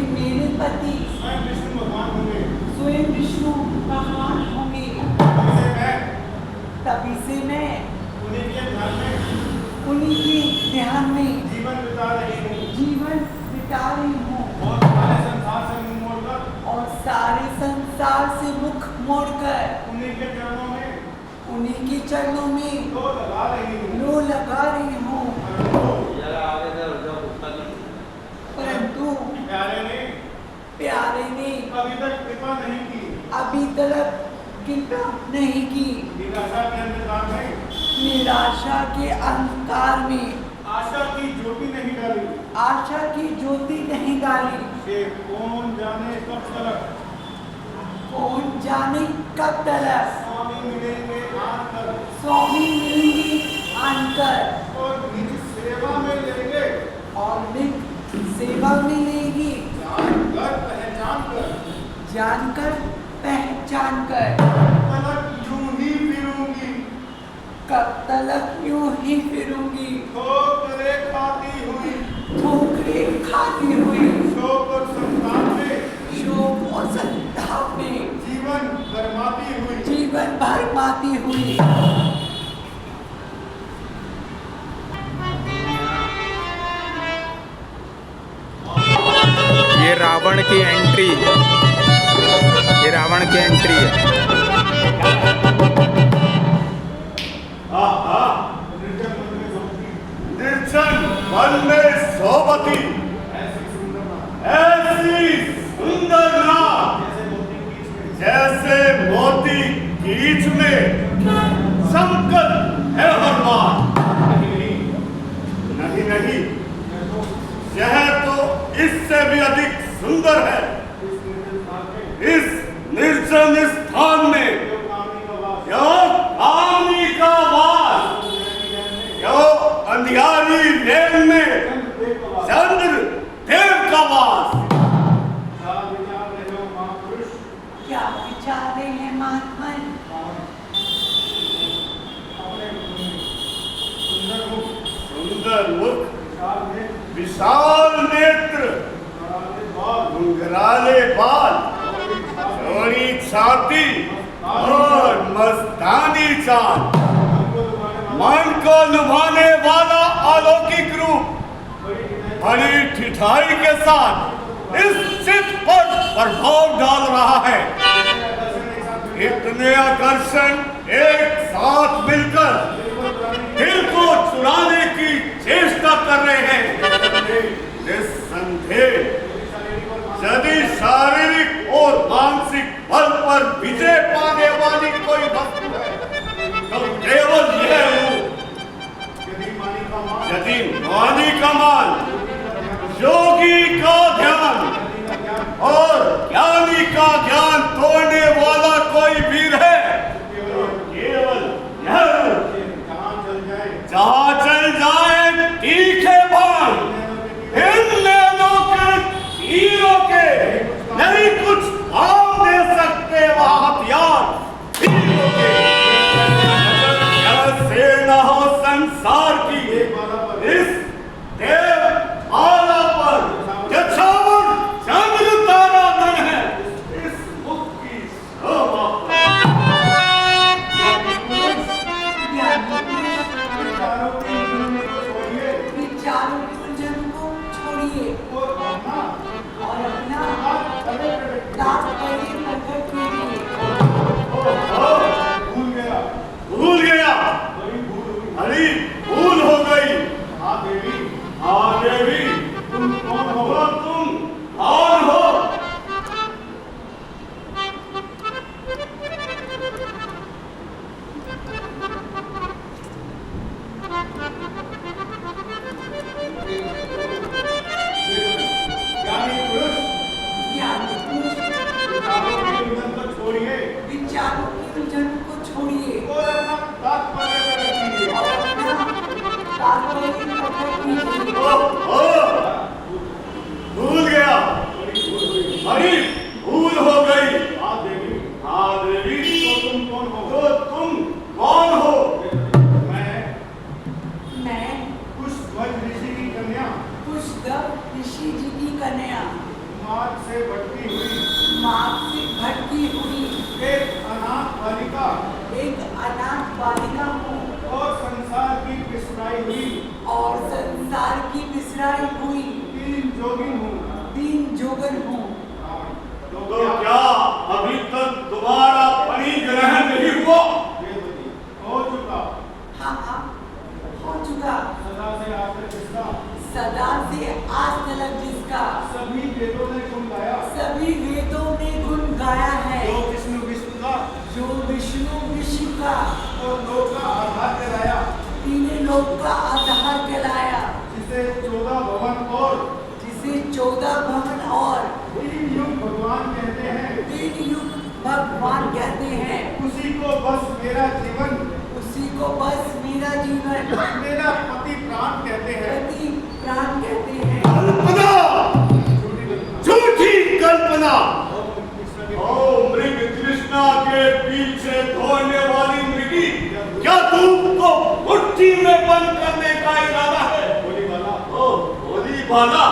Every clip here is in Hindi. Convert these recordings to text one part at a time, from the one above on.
मेरे पति स्वयं विष्णु भगवान होंगे। स्वयं विष्णु भगवान होंगे। तभी से मैं उन्हीं के ध्यान में जीवन बिता रही हूँ और सारे संसार से मुख मोड़कर उन्हीं के चरणों में लो लगा रही हूँ। परंतु प्यारे ने अभी तक कृपा नहीं की। निराशा के अंधकार में आशा की ज्योति नहीं डाली। कौन जाने कब तक स्वामी मिलेंगे आनकर और निज सेवा में लेंगे जानकर पहचान कर कब तलक यूं ही फिरूंगी ठोकरें खाती हुई शोक और संताप में जीवन भरमाती हुई। ये रावण की एंट्री है। निर्जन वन में सोबती ऐसी सुंदर नाव जैसे मोती कीच में संकट है हनुमान। नहीं, यह तो इससे भी अधिक सुंदर है। इस निर्जन स्थान में यो कामी का वास, यो अंधियारी रेल में चंद्र देव का वास। क्या विचार रहे हैं महात्मन? सुंदर मुख, विशाल नेत्र, घुंघराले बाल, चौड़ी छाती और मस्तानी चाल, मन को लुभाने वाला अलौकिक रूप बड़ी ठिठाई के साथ इस चित्त पर प्रभाव डाल रहा है। इतने आकर्षण एक साथ मिलकर दिल को चुराने की चेष्टा कर रहे हैं। निस्संदेह यदि शारीरिक और मानसिक बल पर विजय पाने वाली कोई वस्तु है तो केवल यह रूप। यदि मानी का मान, योगी का ध्यान और ज्ञानी का ज्ञान तोड़ने वाला कोई वीर है तो केवल यह रूप। जहाँ चल जाए तीखे बाण, इन नैनों के तीरों के नहीं कुछ भाव दे सकते वह हथियार तीरों के। सेना हो संसार की इस देव आला पर यछावर चंद्र तारा धन है। इस मुख की शोभा विचारों के उलझन को छोड़िए और अपना तात्पर्य प्रकट कीजिए। भूल गया, हरी भूल हो गई। हाँ देवी, तुम कौन हो? विचारों के उलझन को छोड़िए और अपना तात्पर्य प्रकट कीजिए। भूल गया, हरी भूल हो गई। हाँ देवी, तो तुम कौन हो? मैं पुष्पध्वज ऋषि की कन्या। मार्ग से भटकी हुई एक अनाथ बालिका हूँ और संसार की बिसराई हुई दीन जोगन हूँ। तो क्या अभी तक तुम्हारा परी ग्रहण नहीं हुआ? हो चुका। हाँ हो चुका। सदा से आज तक जिसका सभी वेदों ने गुण गाया है जो विष्णु विश्व का और लोक का आधार कहलाया, तीनों लोक का आधार कहलाया, जिसे 14 भवन और 3 युग भगवान कहते हैं। उसी को बस मेरा जीवन मेरा पति प्राण कहते हैं। कल्पना, झूठी कल्पना। ओ मृग तृष्णा के पीछे दौड़ने वाली मृगी, क्या तुमको मुट्ठी में बंद करने का इरादा है? भोली बाला,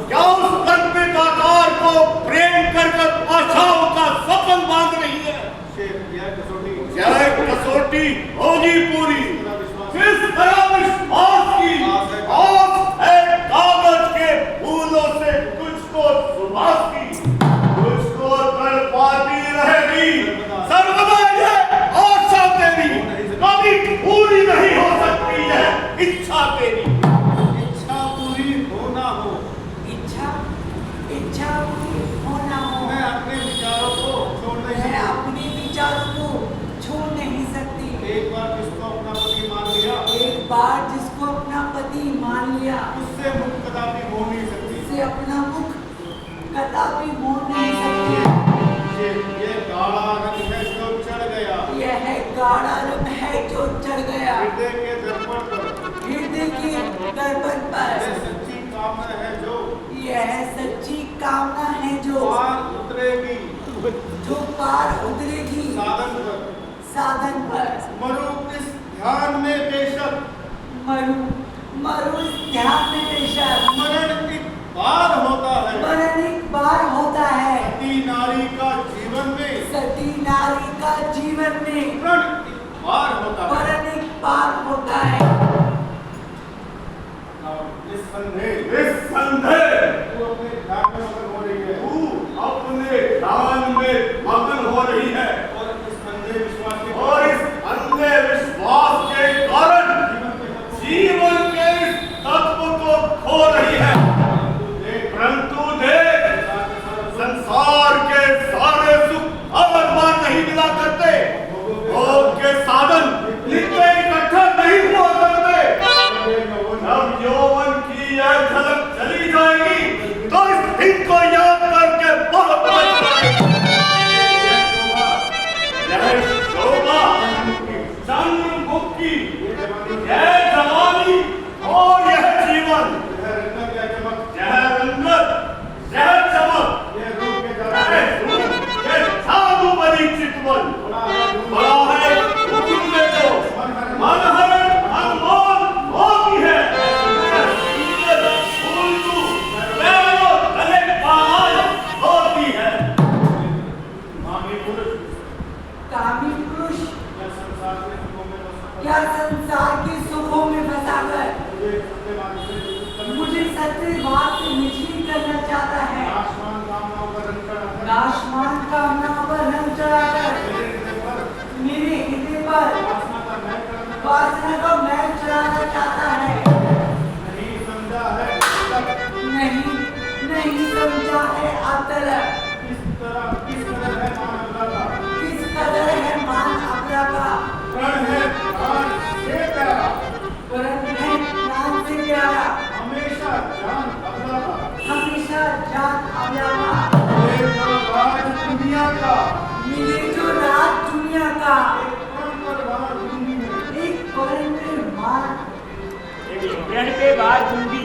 क्या उस कल्पित आकार को प्रेम कर आशाओं का सपन बांध रही है? यह कसौटी होगी पूरी। किस तरह विश्वास की आस है कागज के फूलों से तुझको सुबास की, तुझको तड़पाती रहेगी सर्वदा यह आशा तेरी, कभी पूरी नहीं हो सकती है इच्छा तेरी। इच्छा पूरी होना हो मैं अपने विचारों को छोड़ नहीं सकती। एक बार जिसको अपना पति मान लिया उससे मुख कदापि मोड़ नहीं सकती। ये गाढ़ा रंग है जो चढ़ गया हृदय के दर्पण पर। यह सच्ची कामना है जो पार उतरेगी साधन पर। मरु इस ध्यान में बेशक मरण एक बार होता है। सती नारी का जीवन में मरण एक बार होता है। निस्संदेह तू अपने ध्यान में मगन हो रही है और इस अंधे विश्वास के कारण जीवन के इस तत्व को खो रही है। परंतु देख, संसार के सारे सुख और बार नहीं मिला करते, भोग के साधन नित्य इकट्ठा नहीं हुआ करते। जब यौवन की यह झलक चली जाएगी तो इस दिन को याद करके बहुत यह शोभा चंद्रमुखी, यह जवानी और यह जीवन, यह रंगत, यह चमक, यह जादू बनी चितवन बड़ा है उनमें जो मनहरण अनमोल होती है। कामी पुरुष क्या संसार के सुखों में फंसाकर मुझे सत्यवाद से निश्चित करना चाहता है। नाशमान कामनाओं पर रंग चढ़ाकर मेरे हृदय पर वासना का मैल चढ़ाना चाहता है। नहीं समझा है अब तक किस कदर है मान अपना प्रण है प्राण से प्यारा, हमेशा जान अपना मिले जो राज दुनिया का एक एक परण पे मार पे बार दूंगी